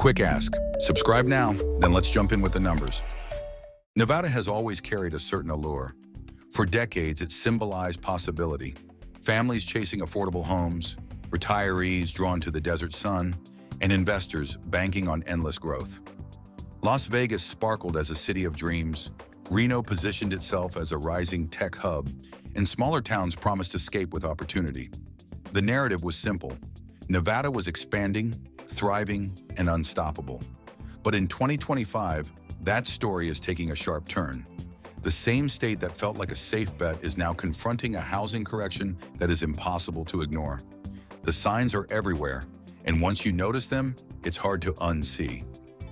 Quick ask. Subscribe now, then let's jump in with the numbers. Nevada has always carried a certain allure. For decades, it symbolized possibility. Families chasing affordable homes, retirees drawn to the desert sun, and investors banking on endless growth. Las Vegas sparkled as a city of dreams. Reno positioned itself as a rising tech hub, and smaller towns promised escape with opportunity. The narrative was simple. Nevada was expanding, thriving, and unstoppable. But in 2025, that story is taking a sharp turn. The same state that felt like a safe bet is now confronting a housing correction that is impossible to ignore. The signs are everywhere, and once you notice them, it's hard to unsee.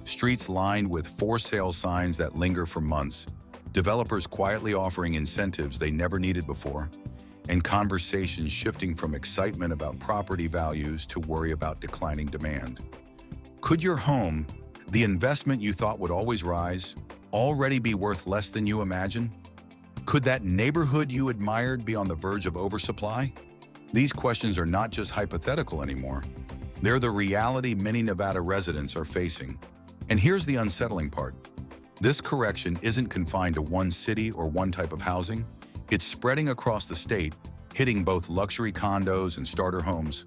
Streets lined with for sale signs that linger for months, developers quietly offering incentives they never needed before, and conversations shifting from excitement about property values to worry about declining demand. Could your home, the investment you thought would always rise, already be worth less than you imagine? Could that neighborhood you admired be on the verge of oversupply? These questions are not just hypothetical anymore. They're the reality many Nevada residents are facing. And here's the unsettling part. This correction isn't confined to one city or one type of housing. It's spreading across the state, hitting both luxury condos and starter homes,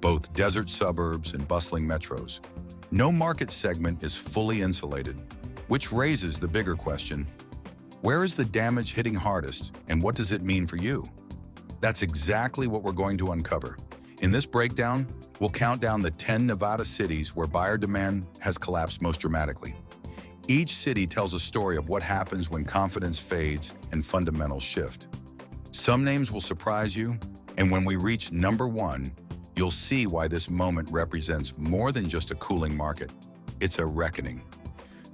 both desert suburbs and bustling metros. No market segment is fully insulated, which raises the bigger question: where is the damage hitting hardest, and what does it mean for you? That's exactly what we're going to uncover. In this breakdown, we'll count down the 10 Nevada cities where buyer demand has collapsed most dramatically. Each city tells a story of what happens when confidence fades and fundamentals shift. Some names will surprise you, and when we reach number 1, you'll see why this moment represents more than just a cooling market. It's a reckoning.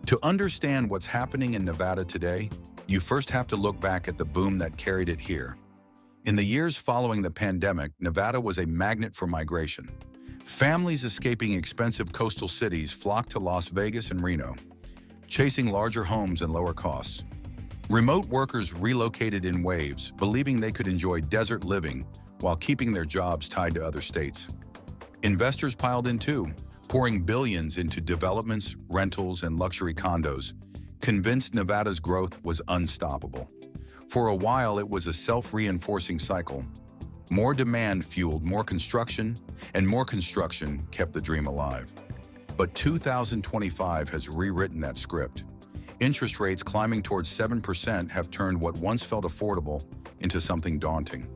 To understand what's happening in Nevada today, you first have to look back at the boom that carried it here. In the years following the pandemic, Nevada was a magnet for migration. Families escaping expensive coastal cities flocked to Las Vegas and Reno, chasing larger homes and lower costs. Remote workers relocated in waves, believing they could enjoy desert living while keeping their jobs tied to other states. Investors piled in too, pouring billions into developments, rentals, and luxury condos, convinced Nevada's growth was unstoppable. For a while, it was a self-reinforcing cycle. More demand fueled more construction, and more construction kept the dream alive. But 2025 has rewritten that script. Interest rates climbing towards 7% have turned what once felt affordable into something daunting.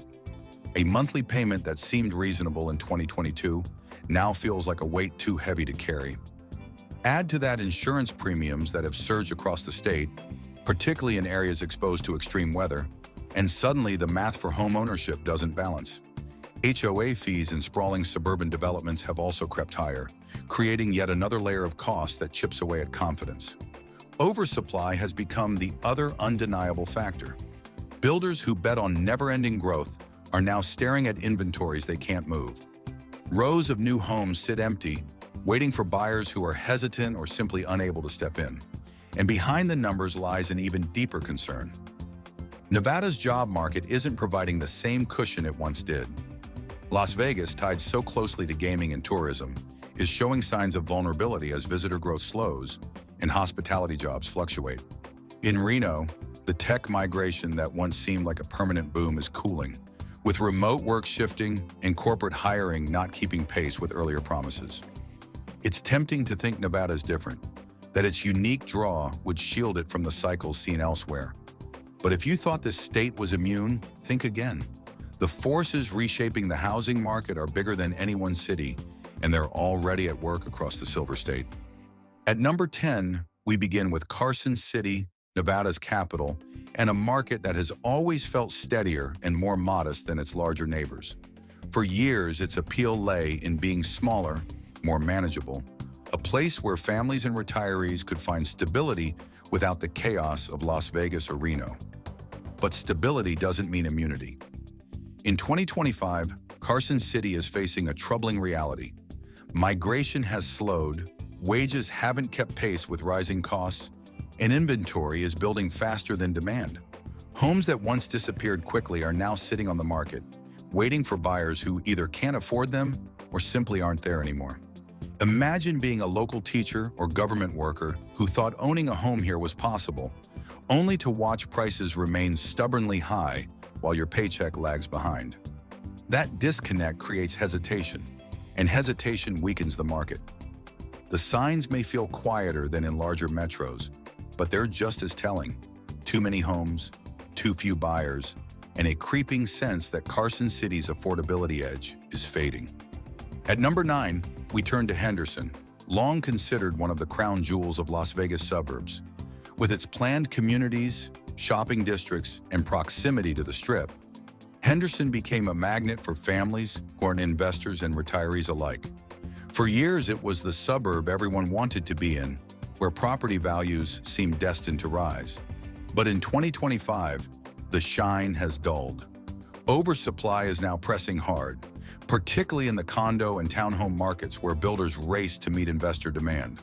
A monthly payment that seemed reasonable in 2022 now feels like a weight too heavy to carry. Add to that insurance premiums that have surged across the state, particularly in areas exposed to extreme weather, and suddenly the math for home ownership doesn't balance. HOA fees in sprawling suburban developments have also crept higher, creating yet another layer of cost that chips away at confidence. Oversupply has become the other undeniable factor. Builders who bet on never-ending growth are now staring at inventories they can't move. Rows of new homes sit empty, waiting for buyers who are hesitant or simply unable to step in. And behind the numbers lies an even deeper concern. Nevada's job market isn't providing the same cushion it once did. Las Vegas, tied so closely to gaming and tourism, is showing signs of vulnerability as visitor growth slows and hospitality jobs fluctuate. In Reno, the tech migration that once seemed like a permanent boom is cooling, with remote work shifting and corporate hiring not keeping pace with earlier promises. It's tempting to think Nevada's different, that its unique draw would shield it from the cycles seen elsewhere. But if you thought this state was immune, think again. The forces reshaping the housing market are bigger than any one city, and they're already at work across the Silver State. At number 10, we begin with Carson City, Nevada's capital, and a market that has always felt steadier and more modest than its larger neighbors. For years, its appeal lay in being smaller, more manageable, a place where families and retirees could find stability without the chaos of Las Vegas or Reno. But stability doesn't mean immunity. In 2025, Carson City is facing a troubling reality. Migration has slowed, wages haven't kept pace with rising costs, and inventory is building faster than demand. Homes that once disappeared quickly are now sitting on the market, waiting for buyers who either can't afford them or simply aren't there anymore. Imagine being a local teacher or government worker who thought owning a home here was possible, only to watch prices remain stubbornly high while your paycheck lags behind. That disconnect creates hesitation, and hesitation weakens the market. The signs may feel quieter than in larger metros, but they're just as telling. Too many homes, too few buyers, and a creeping sense that Carson City's affordability edge is fading. At number 9, we turn to Henderson, long considered one of the crown jewels of Las Vegas suburbs. With its planned communities, shopping districts, and proximity to the Strip, Henderson became a magnet for families, foreign investors, and retirees alike. For years, it was the suburb everyone wanted to be in, where property values seemed destined to rise. But in 2025, the shine has dulled. Oversupply is now pressing hard, particularly in the condo and townhome markets where builders race to meet investor demand.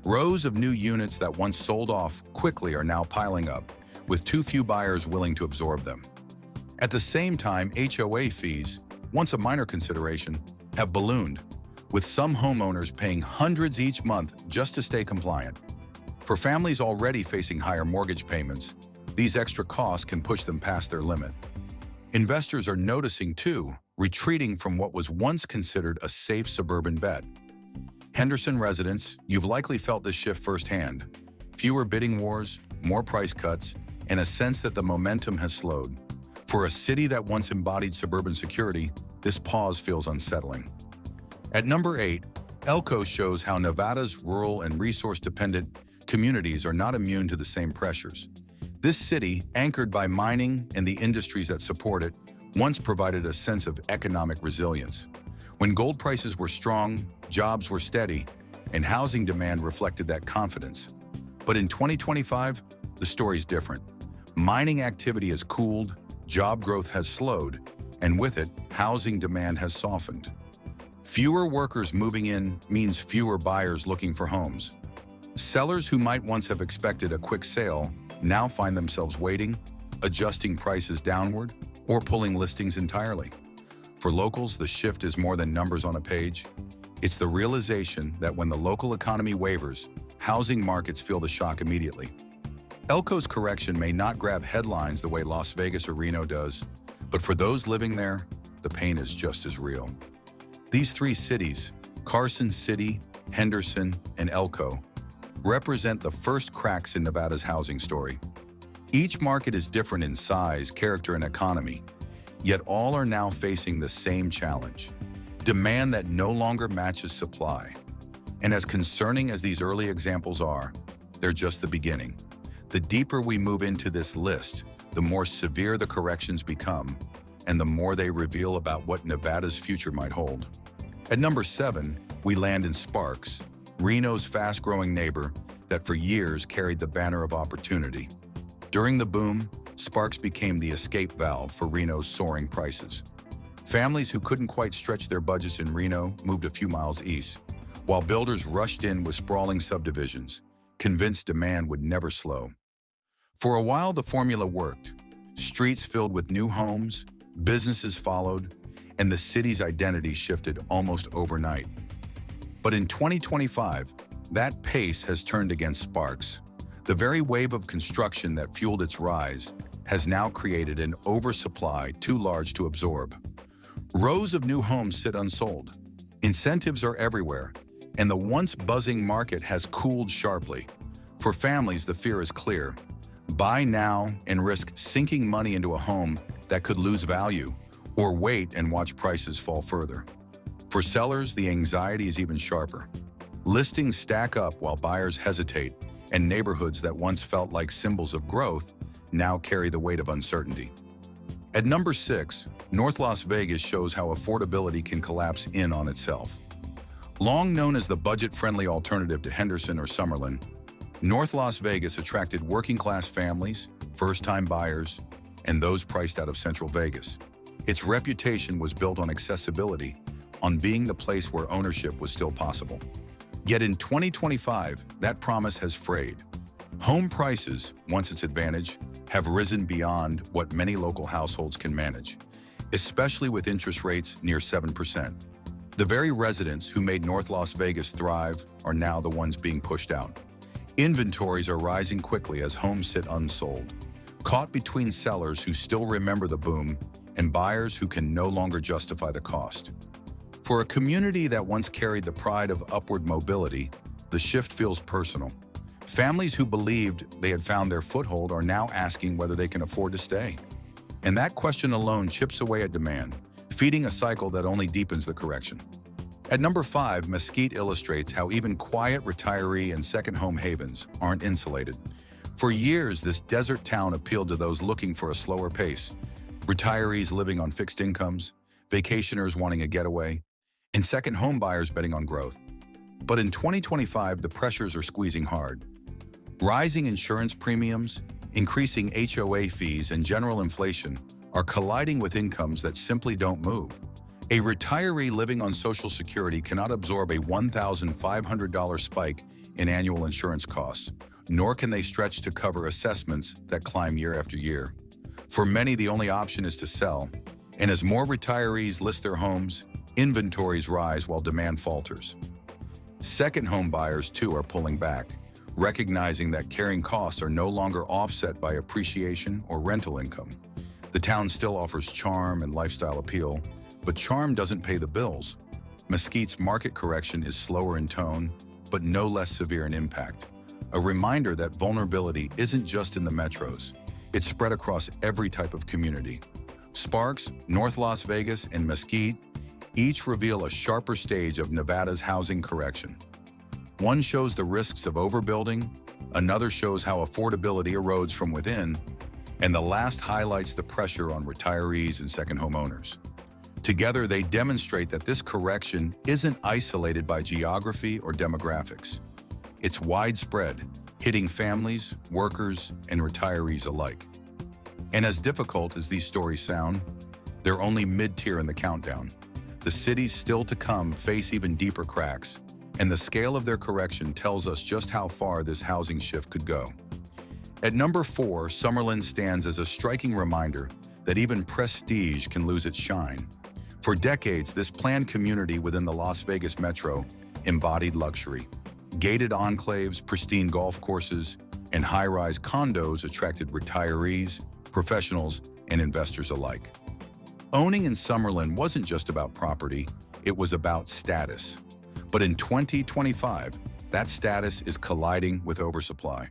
Rows of new units that once sold off quickly are now piling up, with too few buyers willing to absorb them. At the same time, HOA fees, once a minor consideration, have ballooned, with some homeowners paying hundreds each month just to stay compliant. For families already facing higher mortgage payments, these extra costs can push them past their limit. Investors are noticing, too, retreating from what was once considered a safe suburban bet. Henderson residents, you've likely felt this shift firsthand. Fewer bidding wars, more price cuts, and a sense that the momentum has slowed. For a city that once embodied suburban security, this pause feels unsettling. At number 8, Elko shows how Nevada's rural and resource-dependent communities are not immune to the same pressures. This city, anchored by mining and the industries that support it, once provided a sense of economic resilience. When gold prices were strong, jobs were steady, and housing demand reflected that confidence. But in 2025, the story's different. Mining activity has cooled, job growth has slowed, and with it, housing demand has softened. Fewer workers moving in means fewer buyers looking for homes. Sellers who might once have expected a quick sale now find themselves waiting, adjusting prices downward, or pulling listings entirely. For locals, the shift is more than numbers on a page. It's the realization that when the local economy wavers, housing markets feel the shock immediately. Elko's correction may not grab headlines the way Las Vegas or Reno does, but for those living there, the pain is just as real. These 3 cities, Carson City, Henderson, and Elko, represent the first cracks in Nevada's housing story. Each market is different in size, character, and economy, yet all are now facing the same challenge: demand that no longer matches supply. And as concerning as these early examples are, they're just the beginning. The deeper we move into this list, the more severe the corrections become, and the more they reveal about what Nevada's future might hold. At number 7, we land in Sparks, Reno's fast-growing neighbor that for years carried the banner of opportunity. During the boom, Sparks became the escape valve for Reno's soaring prices. Families who couldn't quite stretch their budgets in Reno moved a few miles east, while builders rushed in with sprawling subdivisions, convinced demand would never slow. For a while, the formula worked. Streets filled with new homes, businesses followed, and the city's identity shifted almost overnight. But in 2025, that pace has turned against Sparks. The very wave of construction that fueled its rise has now created an oversupply too large to absorb. Rows of new homes sit unsold. Incentives are everywhere, and the once buzzing market has cooled sharply. For families, the fear is clear. Buy now and risk sinking money into a home that could lose value, or wait and watch prices fall further. For sellers, the anxiety is even sharper. Listings stack up while buyers hesitate, and neighborhoods that once felt like symbols of growth now carry the weight of uncertainty. At number 6, North Las Vegas shows how affordability can collapse in on itself. Long known as the budget-friendly alternative to Henderson or Summerlin, North Las Vegas attracted working-class families, first-time buyers, and those priced out of Central Vegas. Its reputation was built on accessibility, on being the place where ownership was still possible. Yet in 2025, that promise has frayed. Home prices, once its advantage, have risen beyond what many local households can manage, especially with interest rates near 7%. The very residents who made North Las Vegas thrive are now the ones being pushed out. Inventories are rising quickly as homes sit unsold, caught between sellers who still remember the boom and buyers who can no longer justify the cost. For a community that once carried the pride of upward mobility, the shift feels personal. Families who believed they had found their foothold are now asking whether they can afford to stay. And that question alone chips away at demand, feeding a cycle that only deepens the correction. At number 5, Mesquite illustrates how even quiet retiree and second home havens aren't insulated. For years, this desert town appealed to those looking for a slower pace, retirees living on fixed incomes, vacationers wanting a getaway, and second home buyers betting on growth. But in 2025, the pressures are squeezing hard. Rising insurance premiums, increasing HOA fees, and general inflation are colliding with incomes that simply don't move. A retiree living on Social Security cannot absorb a $1,500 spike in annual insurance costs, nor can they stretch to cover assessments that climb year after year. For many, the only option is to sell, and as more retirees list their homes, inventories rise while demand falters. Second home buyers, too, are pulling back, recognizing that carrying costs are no longer offset by appreciation or rental income. The town still offers charm and lifestyle appeal, but charm doesn't pay the bills. Mesquite's market correction is slower in tone, but no less severe in impact. A reminder that vulnerability isn't just in the metros. It's spread across every type of community. Sparks, North Las Vegas, and Mesquite each reveal a sharper stage of Nevada's housing correction. One shows the risks of overbuilding, another shows how affordability erodes from within, and the last highlights the pressure on retirees and second home owners. Together, they demonstrate that this correction isn't isolated by geography or demographics. It's widespread, hitting families, workers, and retirees alike. And as difficult as these stories sound, they're only mid-tier in the countdown. The cities still to come face even deeper cracks, and the scale of their correction tells us just how far this housing shift could go. At number 4, Summerlin stands as a striking reminder that even prestige can lose its shine. For decades, this planned community within the Las Vegas metro embodied luxury. Gated enclaves, pristine golf courses, and high-rise condos attracted retirees, professionals, and investors alike. Owning in Summerlin wasn't just about property, it was about status. But in 2025, that status is colliding with oversupply.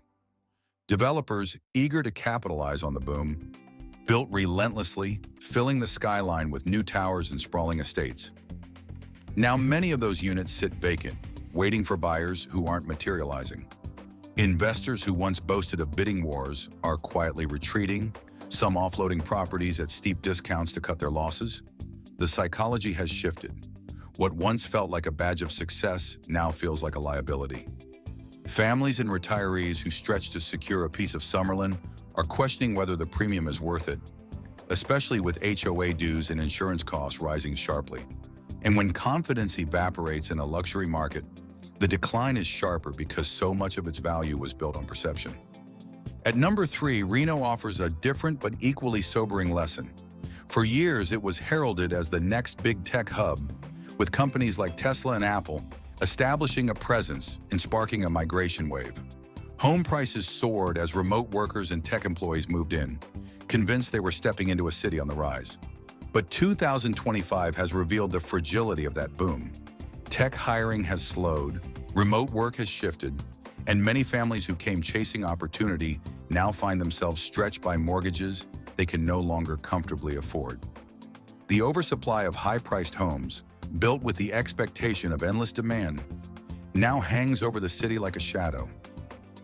Developers, eager to capitalize on the boom, built relentlessly, filling the skyline with new towers and sprawling estates. Now many of those units sit vacant, waiting for buyers who aren't materializing. Investors who once boasted of bidding wars are quietly retreating, some offloading properties at steep discounts to cut their losses. The psychology has shifted. What once felt like a badge of success now feels like a liability. Families and retirees who stretch to secure a piece of Summerlin are questioning whether the premium is worth it, especially with HOA dues and insurance costs rising sharply. And when confidence evaporates in a luxury market, the decline is sharper because so much of its value was built on perception. At number 3, Reno offers a different but equally sobering lesson. For years, it was heralded as the next big tech hub, with companies like Tesla and Apple establishing a presence and sparking a migration wave. Home prices soared as remote workers and tech employees moved in, convinced they were stepping into a city on the rise. But 2025 has revealed the fragility of that boom. Tech hiring has slowed, remote work has shifted, and many families who came chasing opportunity now find themselves stretched by mortgages they can no longer comfortably afford. The oversupply of high-priced homes, built with the expectation of endless demand, now hangs over the city like a shadow.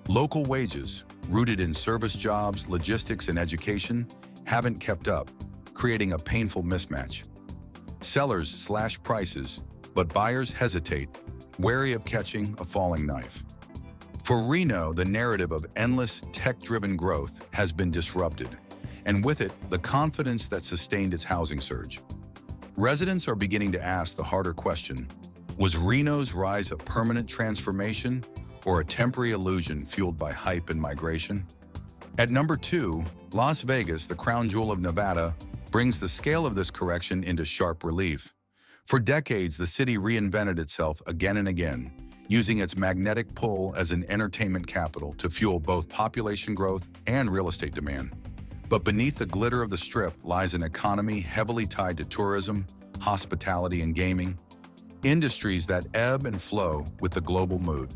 Local wages, rooted in service jobs, logistics, and education, haven't kept up, creating a painful mismatch. Sellers slash prices, but buyers hesitate, wary of catching a falling knife. For Reno, the narrative of endless tech-driven growth has been disrupted, and with it, the confidence that sustained its housing surge. Residents are beginning to ask the harder question: was Reno's rise a permanent transformation or a temporary illusion fueled by hype and migration? At number 2, Las Vegas, the crown jewel of Nevada, brings the scale of this correction into sharp relief. For decades, the city reinvented itself again and again, using its magnetic pull as an entertainment capital to fuel both population growth and real estate demand. But beneath the glitter of the Strip lies an economy heavily tied to tourism, hospitality, and gaming, industries that ebb and flow with the global mood.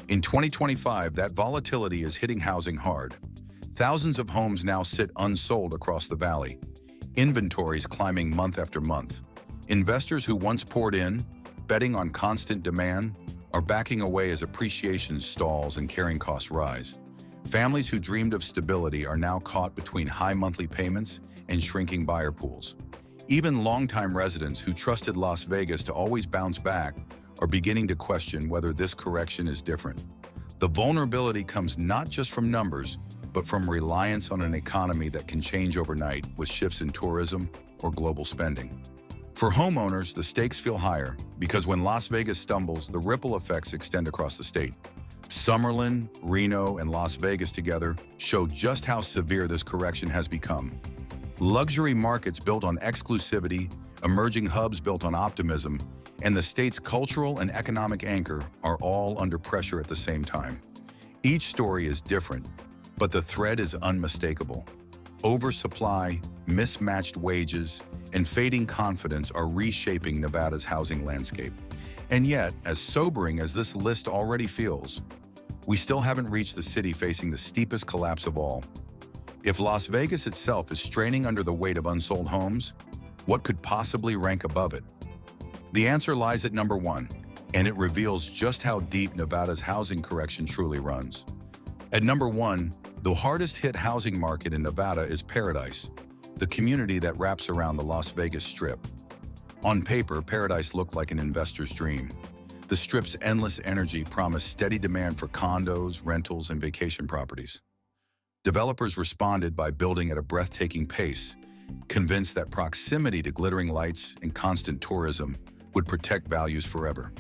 In 2025, that volatility is hitting housing hard. Thousands of homes now sit unsold across the valley, inventories climbing month after month. Investors who once poured in, betting on constant demand, are backing away as appreciation stalls and carrying costs rise. Families who dreamed of stability are now caught between high monthly payments and shrinking buyer pools. Even longtime residents who trusted Las Vegas to always bounce back are beginning to question whether this correction is different. The vulnerability comes not just from numbers, but from reliance on an economy that can change overnight with shifts in tourism or global spending. For homeowners, the stakes feel higher because when Las Vegas stumbles, the ripple effects extend across the state. Summerlin, Reno, and Las Vegas together show just how severe this correction has become. Luxury markets built on exclusivity, emerging hubs built on optimism, and the state's cultural and economic anchor are all under pressure at the same time. Each story is different, but the thread is unmistakable. Oversupply, mismatched wages, and fading confidence are reshaping Nevada's housing landscape. And yet, as sobering as this list already feels, we still haven't reached the city facing the steepest collapse of all. If Las Vegas itself is straining under the weight of unsold homes, what could possibly rank above it? The answer lies at number 1, and it reveals just how deep Nevada's housing correction truly runs. At number 1, the hardest-hit housing market in Nevada is Paradise, the community that wraps around the Las Vegas Strip. On paper, Paradise looked like an investor's dream. The Strip's endless energy promised steady demand for condos, rentals, and vacation properties. Developers responded by building at a breathtaking pace, convinced that proximity to glittering lights and constant tourism would protect values forever.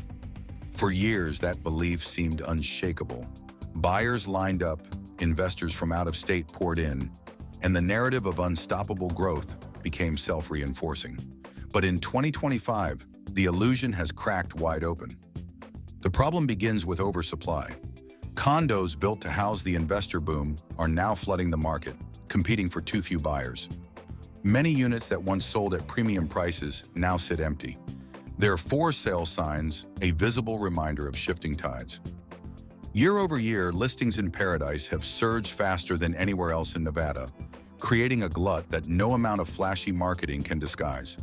For years, that belief seemed unshakable. Buyers lined up, investors from out of state poured in, and the narrative of unstoppable growth became self-reinforcing. But in 2025, the illusion has cracked wide open. The problem begins with oversupply. Condos built to house the investor boom are now flooding the market, competing for too few buyers. Many units that once sold at premium prices now sit empty. Their for sale signs, a visible reminder of shifting tides. Year over year, listings in Paradise have surged faster than anywhere else in Nevada, creating a glut that no amount of flashy marketing can disguise.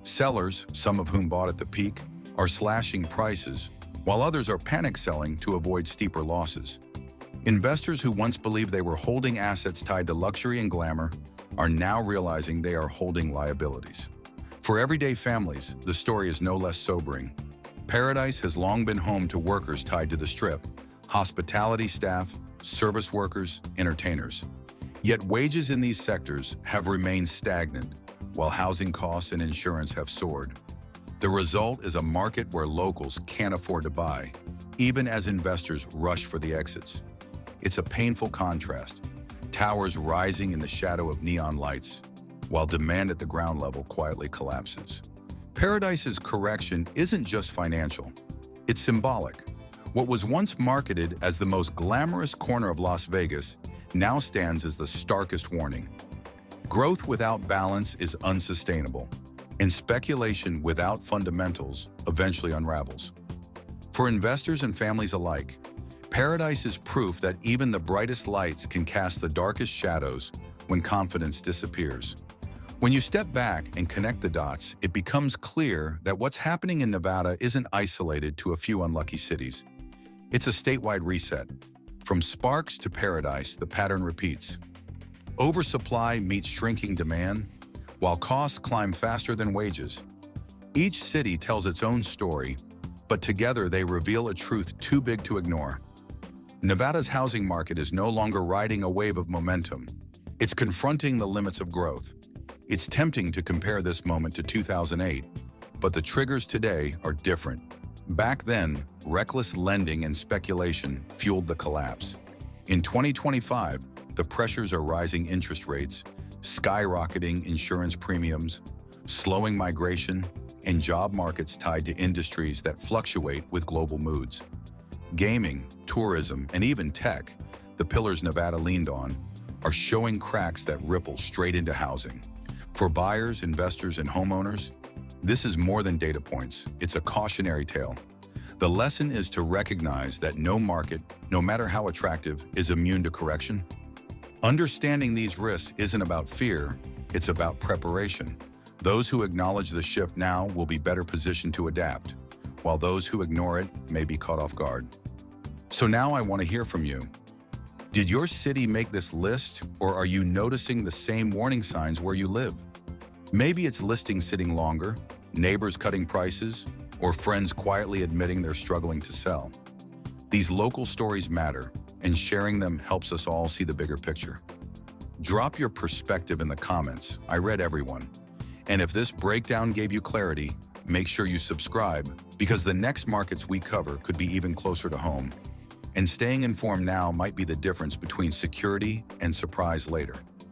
Sellers, some of whom bought at the peak, are slashing prices, while others are panic selling to avoid steeper losses. Investors who once believed they were holding assets tied to luxury and glamour are now realizing they are holding liabilities. For everyday families, the story is no less sobering. Paradise has long been home to workers tied to the Strip, hospitality staff, service workers, entertainers. Yet wages in these sectors have remained stagnant, while housing costs and insurance have soared. The result is a market where locals can't afford to buy, even as investors rush for the exits. It's a painful contrast, towers rising in the shadow of neon lights, while demand at the ground level quietly collapses. Paradise's correction isn't just financial, it's symbolic. What was once marketed as the most glamorous corner of Las Vegas now stands as the starkest warning. Growth without balance is unsustainable, and speculation without fundamentals eventually unravels. For investors and families alike, Paradise is proof that even the brightest lights can cast the darkest shadows when confidence disappears. When you step back and connect the dots, it becomes clear that what's happening in Nevada isn't isolated to a few unlucky cities. It's a statewide reset. From Sparks to Paradise, the pattern repeats. Oversupply meets shrinking demand, while costs climb faster than wages. Each city tells its own story, but together they reveal a truth too big to ignore. Nevada's housing market is no longer riding a wave of momentum. It's confronting the limits of growth. It's tempting to compare this moment to 2008, but the triggers today are different. Back then, reckless lending and speculation fueled the collapse. In 2025, the pressures are rising interest rates, skyrocketing insurance premiums, slowing migration, and job markets tied to industries that fluctuate with global moods. Gaming, tourism, and even tech, the pillars Nevada leaned on, are showing cracks that ripple straight into housing. For buyers, investors, and homeowners, this is more than data points. It's a cautionary tale. The lesson is to recognize that no market, no matter how attractive, is immune to correction. Understanding these risks isn't about fear, it's about preparation. Those who acknowledge the shift now will be better positioned to adapt, while those who ignore it may be caught off guard. So now I want to hear from you. Did your city make this list, or are you noticing the same warning signs where you live? Maybe it's listings sitting longer, neighbors cutting prices, or friends quietly admitting they're struggling to sell. These local stories matter, and sharing them helps us all see the bigger picture. Drop your perspective in the comments. I read everyone. And if this breakdown gave you clarity, make sure you subscribe, because the next markets we cover could be even closer to home. And staying informed now might be the difference between security and surprise later.